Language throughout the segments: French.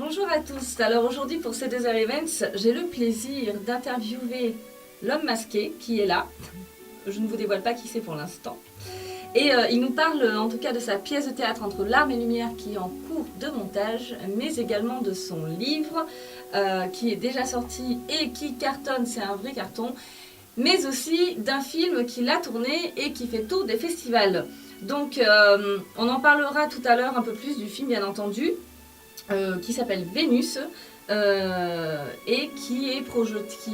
Bonjour à tous. Alors aujourd'hui pour ces 2 heures Events, j'ai le plaisir d'interviewer l'homme masqué qui est là. Je ne vous dévoile pas qui c'est pour l'instant. Et il nous parle en tout cas de sa pièce de théâtre Entre larmes et lumière qui est en cours de montage, mais également de son livre qui est déjà sorti et qui cartonne, c'est un vrai carton, mais aussi d'un film qu'il a tourné et qui fait tour des festivals. Donc on en parlera tout à l'heure un peu plus du film bien entendu. Qui s'appelle Vénus et qui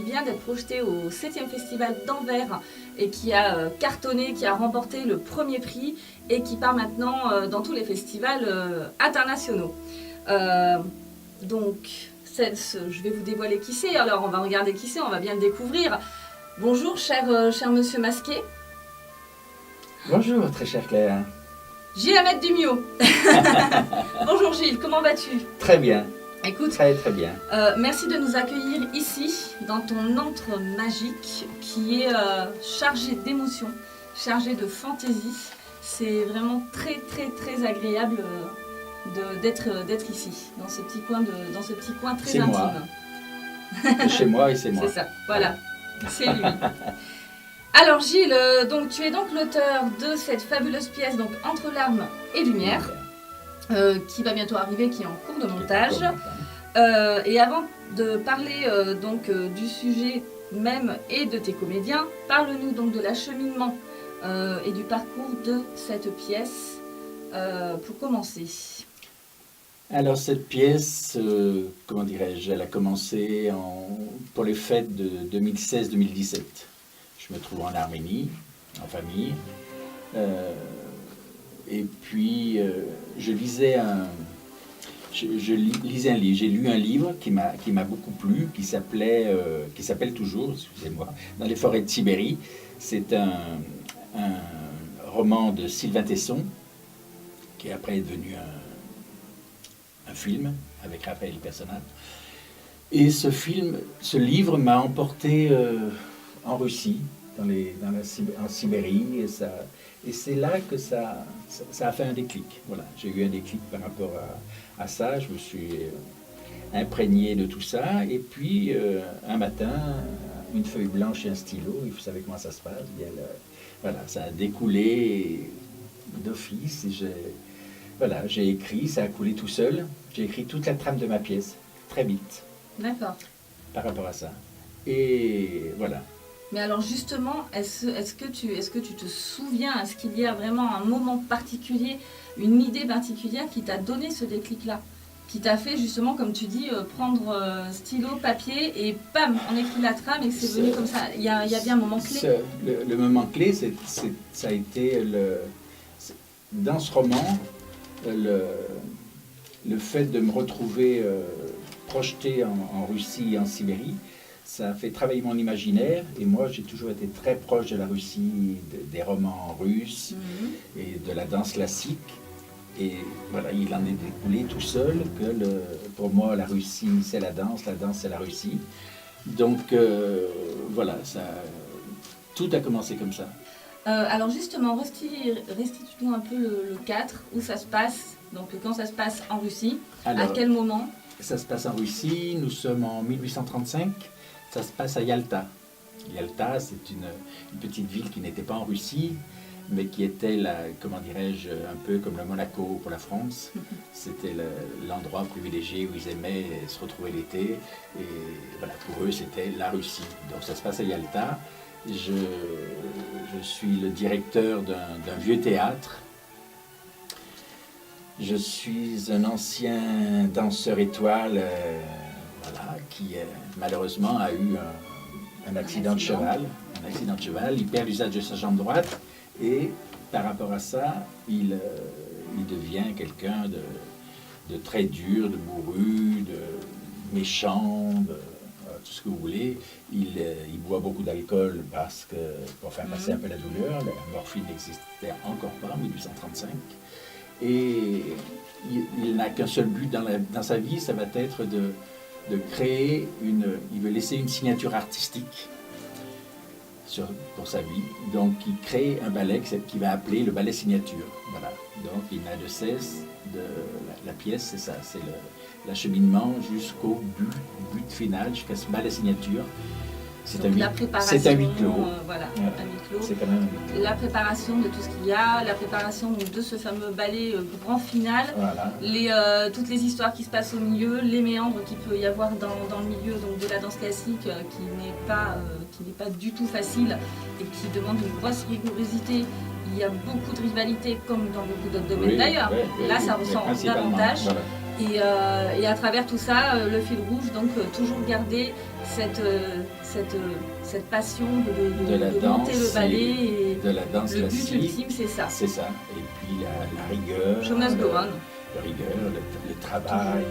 vient d'être projeté au 7e festival d'Anvers et qui a cartonné, qui a remporté le premier prix et qui part maintenant dans tous les festivals internationaux. Donc, je vais vous dévoiler qui c'est, alors on va regarder qui c'est, on va bien le découvrir. Bonjour cher monsieur masqué. Bonjour très chère Claire. Gilles Ahmed Dumio. Bonjour Gilles, comment vas-tu? Très bien. Écoute, très bien. Merci de nous accueillir ici, dans ton antre magique qui est chargé d'émotions, chargé de fantaisie. C'est vraiment très agréable d'être ici, dans ce petit coin très intime. Moi. C'est chez moi et c'est moi. C'est ça, voilà. C'est lui. Alors Gilles, tu es donc l'auteur de cette fabuleuse pièce donc Entre larmes et lumière, qui va bientôt arriver, qui est en cours de montage. Et avant de parler du sujet même et de tes comédiens, parle-nous donc de l'acheminement et du parcours de cette pièce pour commencer. Alors cette pièce, elle a commencé pour les fêtes de 2016-2017. Je me trouve en Arménie, en famille, et puis je lisais un livre. J'ai lu un livre qui m'a beaucoup plu, qui s'appelle toujours, excusez-moi, Dans les forêts de Sibérie. C'est un roman de Sylvain Tesson, qui après est devenu un film avec Raphaël Personnage. Et ce livre m'a emporté en Russie, en Sibérie, et c'est là que ça a fait un déclic. Voilà, j'ai eu un déclic par rapport à ça, je me suis imprégné de tout ça, et puis un matin, une feuille blanche et un stylo, vous savez comment ça se passe, voilà, ça a découlé d'office, et j'ai écrit, ça a coulé tout seul, j'ai écrit toute la trame de ma pièce, très vite. D'accord. Par rapport à ça. Et voilà. Mais alors justement, est-ce que tu te souviens, est-ce qu'il y a vraiment un moment particulier, une idée particulière qui t'a donné ce déclic-là, qui t'a fait justement, comme tu dis, prendre stylo, papier et bam, on écrit la trame et que c'est venu comme ça. Il y a bien un moment clé. Le moment clé, ça a été dans ce roman, le fait de me retrouver projeté en Russie et en Sibérie. Ça a fait travailler mon imaginaire, et moi j'ai toujours été très proche de la Russie, des romans russes et de la danse classique. Et voilà, il en est découlé tout seul que pour moi la Russie c'est la danse c'est la Russie. Donc voilà, tout a commencé comme ça. Alors justement, restitue-nous un peu le cadre, où ça se passe, donc quand ça se passe en Russie, à quel moment? Ça se passe en Russie, nous sommes en 1835. Ça se passe à Yalta. Yalta, c'est une petite ville qui n'était pas en Russie, mais qui était, un peu comme le Monaco pour la France. C'était l'endroit privilégié où ils aimaient se retrouver l'été. Et voilà, pour eux, c'était la Russie. Donc ça se passe à Yalta. Je suis le directeur d'un vieux théâtre. Je suis un ancien danseur étoile, qui malheureusement a eu un accident de cheval. Il perd l'usage de sa jambe droite et par rapport à ça, il devient quelqu'un de très dur, de bourru, de méchant, tout ce que vous voulez. Il boit beaucoup d'alcool pour faire passer un peu la douleur. La morphine n'existait encore pas en 1835. Et il n'a qu'un seul but dans sa vie, ça va être de créer il veut laisser une signature artistique. pour sa vie. Donc il crée un ballet qu'il va appeler le ballet signature. Voilà. Donc il n'a de cesse de la pièce, c'est ça, c'est l'acheminement jusqu'au but final, jusqu'à ce ballet signature. C'est un huis clos. Voilà, un huis clos. C'est quand même un huis clos. La préparation de tout ce qu'il y a, la préparation de ce fameux ballet grand final, voilà. Toutes les histoires qui se passent au milieu, les méandres qu'il peut y avoir dans le milieu donc de la danse classique qui n'est pas du tout facile et qui demande une grosse rigorosité. Il y a beaucoup de rivalité comme dans beaucoup d'autres domaines d'ailleurs. Là, ça ressent davantage. Voilà. Et à travers tout ça, le fil rouge, donc toujours garder cette passion de monter le ballet. Et de la danse classique. Le but ultime, c'est ça. C'est ça. Et puis la rigueur. Show must go on. La rigueur, le travail.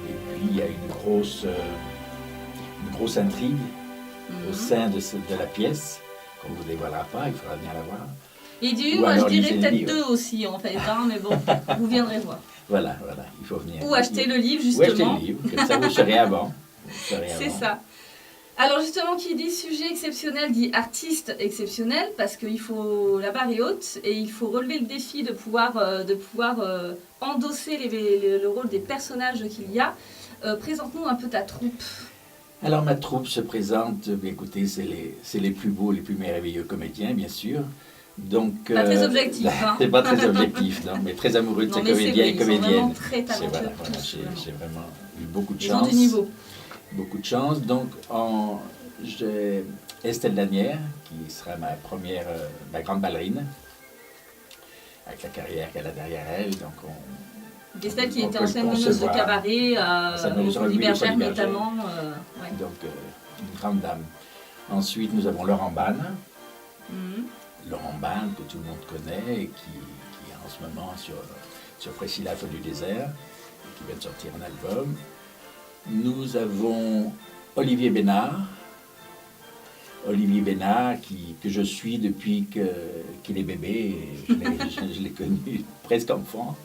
Et puis il y a une grosse intrigue au sein de la pièce, qu'on ne vous dévoilera pas, il faudra bien la voir. Et moi je dirais peut-être 2 aussi en fait, hein, mais bon, vous viendrez voir. Voilà, il faut venir. Ou acheter le livre justement. Ou acheter le livre, comme ça vous serez avant. C'est ça. Alors justement, qui dit sujet exceptionnel dit artiste exceptionnel, parce qu'il faut, la barre est haute et il faut relever le défi de pouvoir endosser le rôle des personnages qu'il y a. Présente-nous un peu ta troupe. Alors ma troupe se présente, écoutez, c'est les plus beaux, les plus merveilleux comédiens, bien sûr. Donc, pas très objectif. C'est pas très objectif, non, mais très amoureux de ces comédiens et comédiennes. Très talentueux. J'ai vraiment eu beaucoup de chance. Ils ont du niveau. Beaucoup de chance. Donc, j'ai Estelle Lanière, qui sera ma grande ballerine, avec la carrière qu'elle a derrière elle. Donc, Estelle qui était ancienne meneuse de cabaret, Folie Bergère notamment. Donc, une grande dame. Ensuite, nous avons Laurent Banne. Laurent Banne, que tout le monde connaît, et qui est en ce moment sur Priscilla Folle du désert, qui vient de sortir un album. Nous avons Olivier Bénard. Olivier Bénard, que je suis depuis qu'il est bébé. Je l'ai connu presque enfant.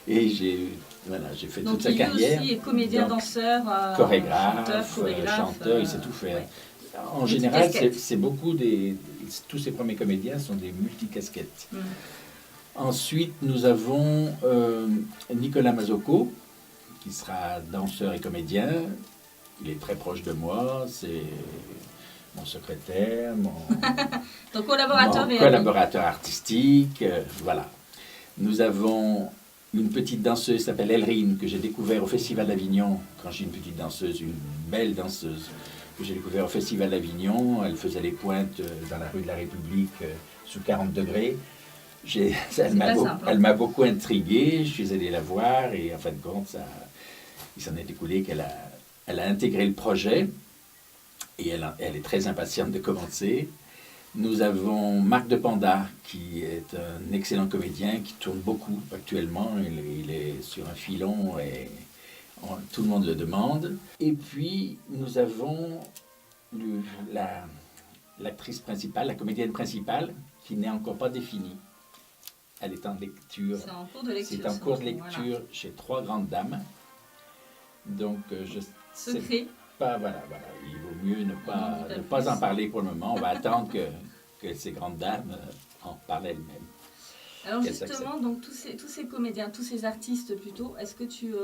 Et j'ai fait toute sa carrière. Donc il est aussi comédien, danseur, chorégraphe, chanteur, il sait tout faire. Ouais. En général, c'est beaucoup tous ces premiers comédiens sont des multicasquettes. Ensuite, nous avons Nicolas Mazocco, qui sera danseur et comédien. Il est très proche de moi, c'est mon secrétaire, ton collaborateur, collaborateur artistique, voilà. Nous avons une petite danseuse qui s'appelle Elrine, que j'ai découvert au Festival d'Avignon, quand j'ai une petite danseuse, une belle danseuse, que j'ai découvert au Festival d'Avignon. Elle faisait les pointes dans la rue de la République sous 40 degrés. Elle m'a beaucoup intrigué, je suis allé la voir et en fin de compte, il s'en est écoulé qu'elle a intégré le projet et elle est très impatiente de commencer. Nous avons Marc de Panda, qui est un excellent comédien, qui tourne beaucoup actuellement. Il est sur un filon et tout le monde le demande. Et puis, nous avons l'actrice principale, la comédienne principale, qui n'est encore pas définie. Elle est en lecture. C'est en cours de lecture. C'est en cours de lecture chez 3 grandes dames. Donc, secret. Voilà. Il vaut mieux ne pas en parler pour le moment. On va attendre que ces grandes dames en parlent elles-mêmes. Alors justement, donc tous ces comédiens, tous ces artistes plutôt, est-ce que tu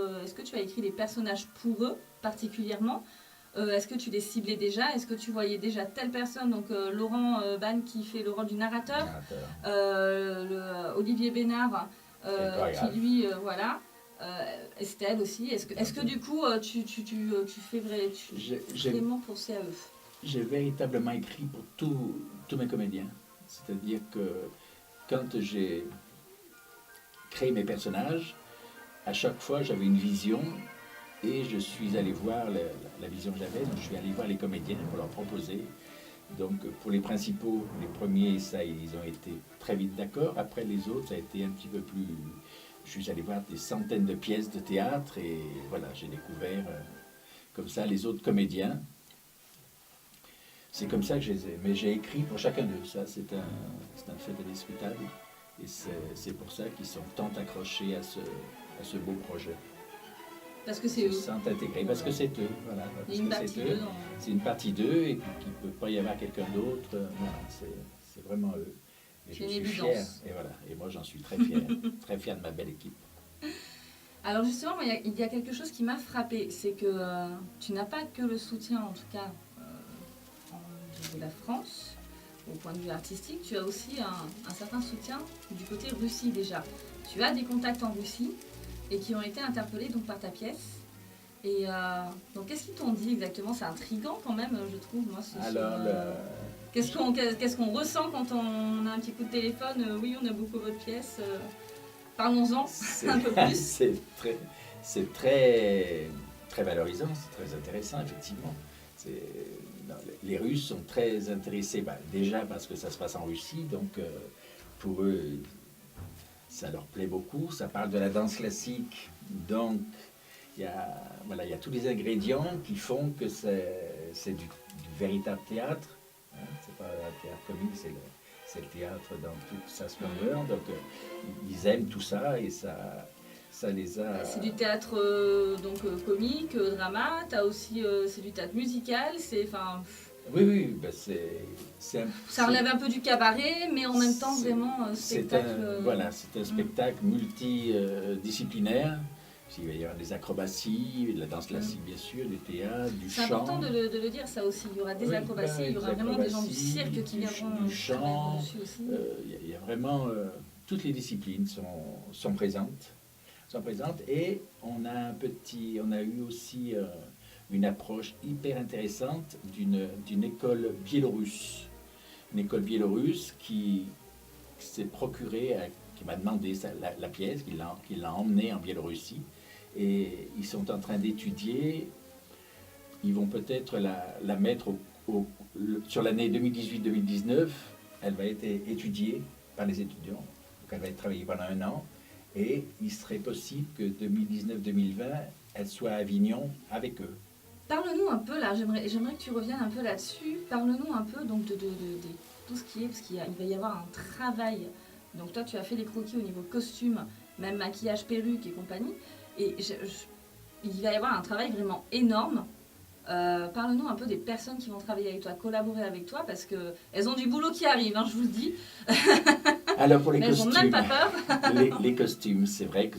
as écrit des personnages pour eux particulièrement? Est-ce que tu les ciblais déjà? Est-ce que tu voyais déjà telle personne? Donc Laurent Banne qui fait le rôle du narrateur. Olivier Bénard qui lui, voilà. Estelle aussi. Est-ce que du coup tu fais vraiment penser à eux? J'ai véritablement écrit pour tous mes comédiens. C'est-à-dire que quand j'ai créé mes personnages, à chaque fois j'avais une vision et je suis allé voir la vision que j'avais. Donc je suis allé voir les comédiens pour leur proposer. Donc pour les principaux, les premiers, ça, ils ont été très vite d'accord. Après les autres, ça a été un petit peu plus... Je suis allé voir des centaines de pièces de théâtre et voilà, j'ai découvert comme ça les autres comédiens. C'est comme ça que je les ai. Mais j'ai écrit pour chacun d'eux. Ça, c'est un fait indiscutable. Et c'est pour ça qu'ils sont tant accrochés à ce beau projet. Parce que c'est se eux. sentent intégrés, parce que c'est eux. Voilà, Il y a une parce que partie c'est d'eux eux. dans... C'est une partie d'eux et qu'il ne peut pas y avoir quelqu'un d'autre. Voilà, c'est vraiment eux. Et C'est je une suis évidence. fier. Et voilà. Et moi, j'en suis très fier. Très fier de ma belle équipe. Alors justement, moi, il y a quelque chose qui m'a frappé, c'est que tu n'as pas que le soutien, en tout cas, de la France, au point de vue artistique, tu as aussi un certain soutien du côté Russie déjà. Tu as des contacts en Russie et qui ont été interpellés donc par ta pièce. Et donc qu'est-ce qu'ils t'ont dit exactement? C'est intriguant quand même, je trouve. Moi, Alors, qu'est-ce qu'on ressent quand on a un petit coup de téléphone? Oui, on a beaucoup votre pièce. Parlons-en un peu plus. c'est très, très valorisant, c'est très intéressant, effectivement. Non, les Russes sont très intéressés, déjà parce que ça se passe en Russie, donc pour eux, ça leur plaît beaucoup. Ça parle de la danse classique, donc il y a tous les ingrédients qui font que c'est du véritable théâtre. Hein, c'est pas un théâtre comique, c'est le théâtre dans toute sa splendeur. Donc ils aiment tout ça et ça les a... C'est du théâtre comique, drama, t'as aussi c'est du théâtre musical, Oui, ça relève un peu du cabaret, mais en même temps vraiment spectacle. C'est un spectacle multidisciplinaire. Il va y avoir des acrobaties, de la danse classique bien sûr, du théâtre, du chant. C'est important de le dire ça aussi. Il y aura des acrobaties, il y aura vraiment des gens du cirque qui viendront du chant. Aussi. Il y a vraiment toutes les disciplines sont présentes. Et on a eu aussi une approche hyper intéressante d'une école biélorusse. Une école biélorusse qui s'est procurée, qui m'a demandé la pièce, qui l'a emmenée en Biélorussie. Et ils sont en train d'étudier, ils vont peut-être la mettre sur l'année 2018-2019, elle va être étudiée par les étudiants, donc elle va être travaillée pendant 1 an. Et il serait possible que 2019-2020, elle soit à Avignon avec eux. Parle-nous un peu là, j'aimerais que tu reviennes un peu là-dessus. Parle-nous un peu donc de tout ce qui est, parce il va y avoir un travail. Donc toi tu as fait les croquis au niveau costume, même maquillage, perruque et compagnie. Et il va y avoir un travail vraiment énorme. Parle-nous un peu des personnes qui vont travailler avec toi, collaborer avec toi, parce qu'elles ont du boulot qui arrive, hein, je vous le dis. Alors pour les costumes, elles n'ont même pas peur. les costumes, c'est vrai que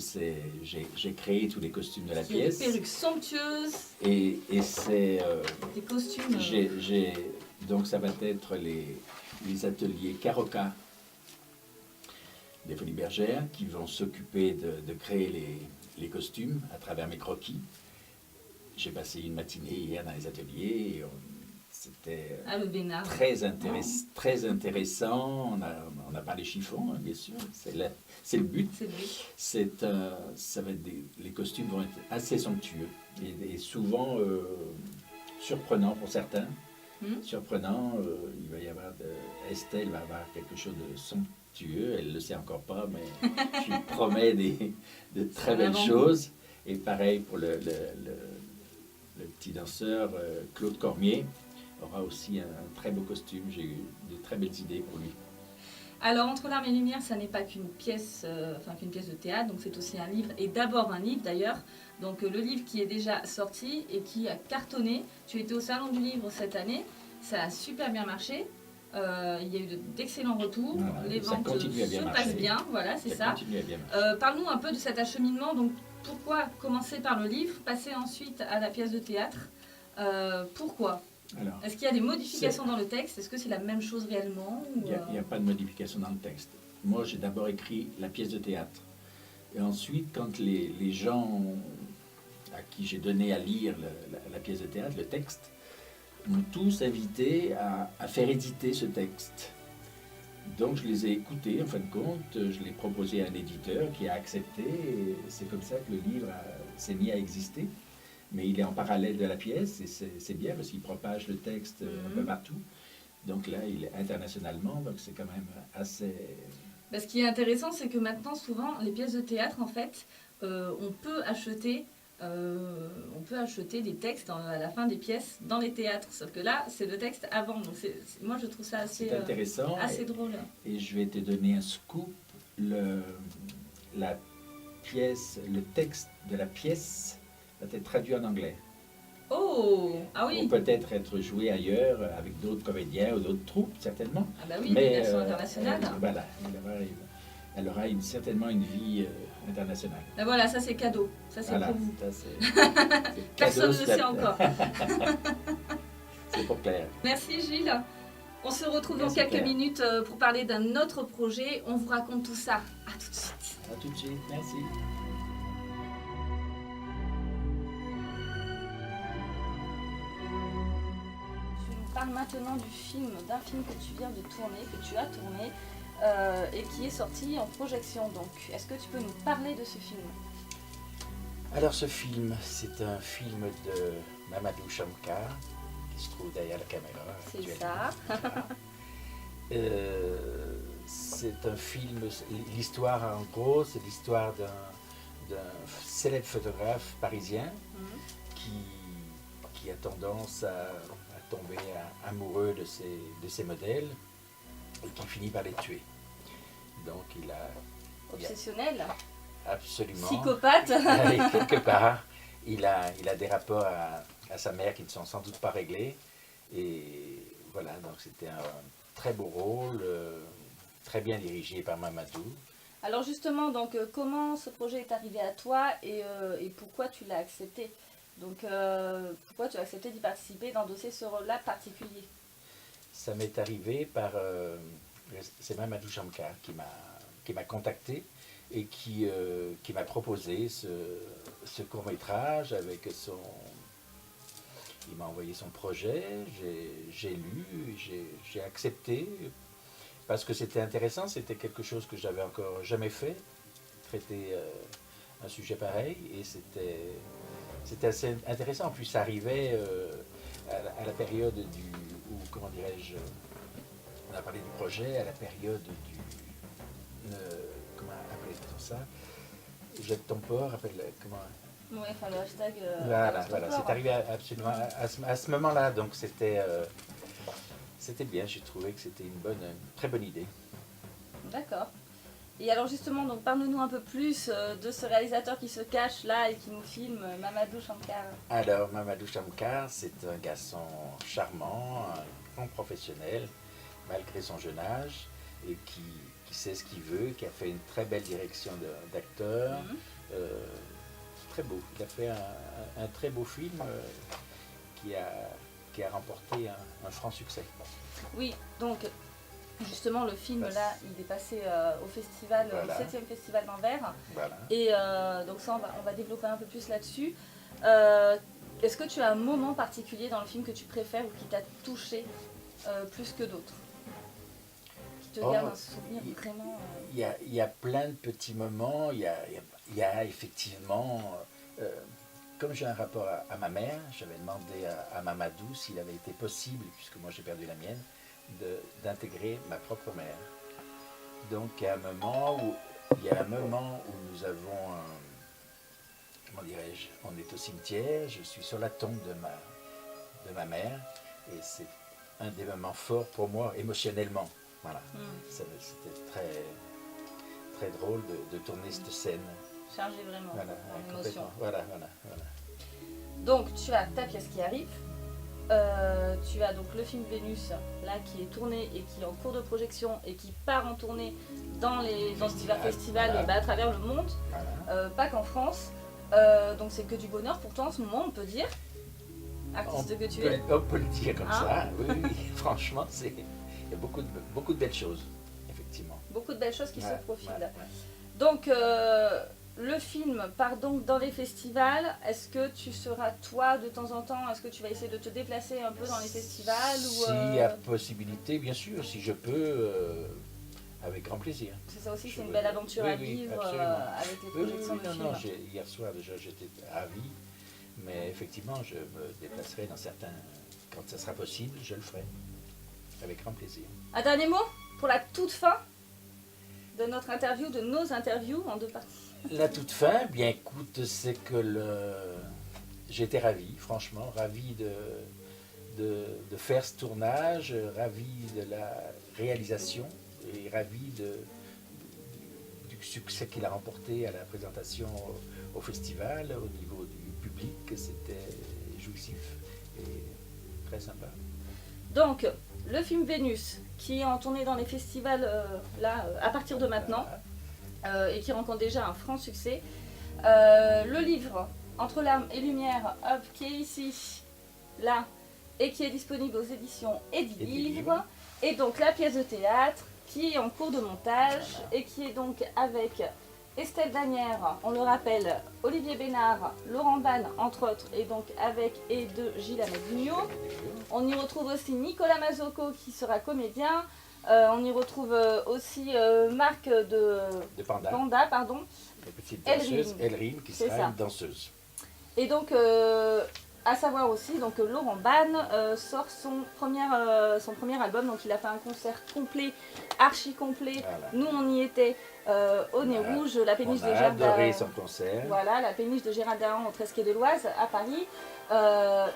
j'ai créé tous les costumes de la pièce. Des perruques somptueuses. Et c'est... des costumes. Donc ça va être les ateliers Caroca des Folies Bergères qui vont s'occuper de créer les costumes à travers mes croquis. J'ai passé une matinée hier dans les ateliers et c'était très intéressant. On n'a pas les chiffons, hein, bien sûr, c'est le but. Ça va être les costumes vont être assez somptueux et souvent surprenants pour certains. Surprenant, il va y avoir Estelle va avoir quelque chose de somptueux, elle ne le sait encore pas, mais je lui promets de très belles choses. Et pareil pour le petit danseur Claude Cormier aura aussi un très beau costume. J'ai eu de très belles idées pour lui. Alors, Entre larmes et lumière, ça n'est pas qu'une pièce, qu'une pièce de théâtre, donc c'est aussi un livre, et d'abord un livre d'ailleurs. Donc le livre qui est déjà sorti et qui a cartonné. Tu étais au Salon du Livre cette année, ça a super bien marché. Il y a eu d'excellents retours, les ventes se passent bien, voilà, c'est ça. Parle-nous un peu de cet acheminement. Donc, pourquoi commencer par le livre, passer ensuite à la pièce de théâtre? Pourquoi? Est-ce qu'il y a des modifications dans le texte? Est-ce que c'est la même chose réellement? Il n'y a pas de modification dans le texte. Moi, j'ai d'abord écrit la pièce de théâtre. Et ensuite, quand les gens à qui j'ai donné à lire la pièce de théâtre, le texte, m'ont tous invité à faire éditer ce texte. Donc je les ai écoutés, en fin de compte, je l'ai proposé à un éditeur qui a accepté, et c'est comme ça que le livre s'est mis à exister. Mais il est en parallèle de la pièce, et c'est bien parce qu'il propage le texte un peu partout. Donc là, il est internationalement, donc c'est quand même assez... Ce qui est intéressant, c'est que maintenant, souvent, les pièces de théâtre, en fait, on peut acheter des textes à la fin des pièces dans les théâtres. Sauf que là, c'est le texte avant. Donc moi, je trouve ça assez intéressant, assez drôle. Et je vais te donner un scoop. Le texte de la pièce être traduit en anglais. Oh, ah Ou oui. peut-être être joué ailleurs avec d'autres comédiens ou d'autres troupes, certainement. Ah bah oui, une version internationale. Voilà, elle aura certainement une vie internationale. Ben voilà, ça c'est cadeau. Ça c'est Voilà, pour vous. ça, c'est Personne cadeau, ne le sait encore. C'est pour Claire. Merci Gilles. On se retrouve Merci, dans quelques Claire. minutes pour parler d'un autre projet. On vous raconte tout ça. À tout de suite. À tout de suite, merci. Tu nous parles maintenant d'un film que tu viens de tourner, que tu as tourné et qui est sorti en projection. Donc, est-ce que tu peux nous parler de ce film? Alors ce film, c'est un film de Mamadou Chamkar, qui se trouve derrière la caméra. C'est ça. C'est un film, l'histoire en gros, c'est l'histoire d'un célèbre photographe parisien qui a tendance à tomber amoureux de ses modèles et qui finit par les tuer. Donc Obsessionnel. Absolument. Psychopathe. Et quelque part, il a des rapports à sa mère qui ne sont sans doute pas réglés. Et voilà, donc c'était un très beau rôle, très bien dirigé par Mamadou. Alors justement, donc comment ce projet est arrivé à toi et pourquoi tu l'as accepté? Donc pourquoi tu as accepté d'y participer, d'endosser ce rôle-là particulier? Ça m'est arrivé c'est Mamadou Chamkar qui m'a contacté et qui m'a proposé ce court-métrage avec il m'a envoyé son projet, j'ai lu, j'ai accepté parce que c'était intéressant, c'était quelque chose que j'avais encore jamais fait, traiter un sujet pareil, et c'était assez intéressant. En plus, ça arrivait à la période comment dirais-je, on a parlé du projet, à la période comment appelle-t-on ça? Jette ton port, comment... Oui, enfin le hashtag. Voilà, c'est arrivé absolument à ce moment-là, donc c'était bien, j'ai trouvé que c'était une très bonne idée. D'accord. Et alors justement, donc parle-nous un peu plus de ce réalisateur qui se cache là et qui nous filme, Mamadou Chamkar. Alors, Mamadou Chamkar, c'est un garçon charmant, un grand professionnel, malgré son jeune âge, et qui sait ce qu'il veut, qui a fait une très belle direction d'acteur. Très beau. Il a fait un très beau film qui a remporté un franc succès. Oui, donc justement le film là, il est passé au festival, Voilà. au 7e festival d'Anvers. Voilà. Et donc ça, on va développer un peu plus là-dessus. Est-ce que tu as un moment particulier dans le film que tu préfères ou qui t'a touché plus que d'autres? Qui te garde un souvenir vraiment... Il y a plein de petits moments, il y a effectivement, comme j'ai un rapport à ma mère, j'avais demandé à Mamadou s'il avait été possible, puisque moi j'ai perdu la mienne, d'intégrer ma propre mère. Donc il y a un moment où nous avons, comment dirais-je, on est au cimetière, je suis sur la tombe de ma mère, et c'est un des moments forts pour moi émotionnellement. Voilà, c'était très, très drôle de tourner cette scène. Chargé vraiment en émotion. Voilà. Donc tu as ta pièce qui arrive. Tu as donc le film Vénus là qui est tourné et qui est en cours de projection et qui part en tournée dans divers festivals voilà. À travers le monde, Voilà. pas qu'en France. Donc c'est que du bonheur pour toi en ce moment, on peut dire, artiste que tu es. On peut le dire comme ça, oui, franchement, il y a beaucoup de belles choses, effectivement. Beaucoup de belles choses qui se profilent. Ouais. Donc le film part donc dans les festivals. Est-ce que tu seras toi de temps en temps? Est-ce que tu vas essayer de te déplacer un peu dans les festivals S'il y a possibilité, bien sûr, si je peux, avec grand plaisir. C'est ça aussi, c'est une belle aventure à vivre avec les projections de films. Non, hier soir déjà j'étais ravi, mais effectivement je me déplacerai dans certains, quand ça sera possible, je le ferai, avec grand plaisir. Un dernier mot pour la toute fin de notre interview, de nos interviews en 2 parties. La toute fin, bien écoute, c'est que j'étais ravi, franchement, ravi de faire ce tournage, ravi de la réalisation et ravi du succès qu'il a remporté à la présentation au festival, au niveau du public. que c'était jouissif et très sympa. Donc, le film Vénus, qui est en tournée dans les festivals à partir de maintenant, et qui rencontre déjà un franc succès. Le livre Entre larmes et lumière, hop, qui est ici, là, et qui est disponible aux éditions Edilivre. Et donc la pièce de théâtre, qui est en cours de montage, et qui est donc avec Estelle Danière, on le rappelle, Olivier Bénard, Laurent Ban, entre autres, et donc avec et de Gilles Amadinho. On y retrouve aussi Nicolas Mazzocco qui sera comédien. On y retrouve aussi Marc de Panda, pardon. La petite danseuse, Elrine, qui sera une danseuse. Et donc, à savoir aussi, donc Laurent Ban sort son premier album, donc il a fait un concert complet, archi complet. Voilà. Nous, on y était au Nez Rouge, la péniche de Gérald. On a adoré son concert. Voilà, la péniche de Gérald Dahan au Tresquet de l'Oise à Paris.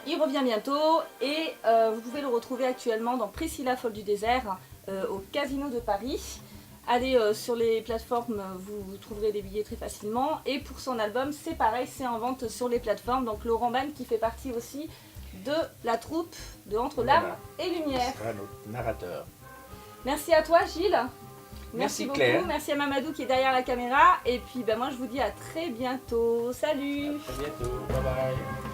Il revient bientôt et vous pouvez le retrouver actuellement dans Priscilla Folle du désert au Casino de Paris. Allez sur les plateformes, vous trouverez des billets très facilement. Et pour son album, c'est pareil, c'est en vente sur les plateformes. Donc Laurent Ban qui fait partie aussi de la troupe de Entre larmes et lumière. Ce sera notre narrateur. Merci à toi Gilles. Merci beaucoup. Claire. Merci à Mamadou qui est derrière la caméra. Et puis moi je vous dis à très bientôt. Salut. À très bientôt. Bye bye.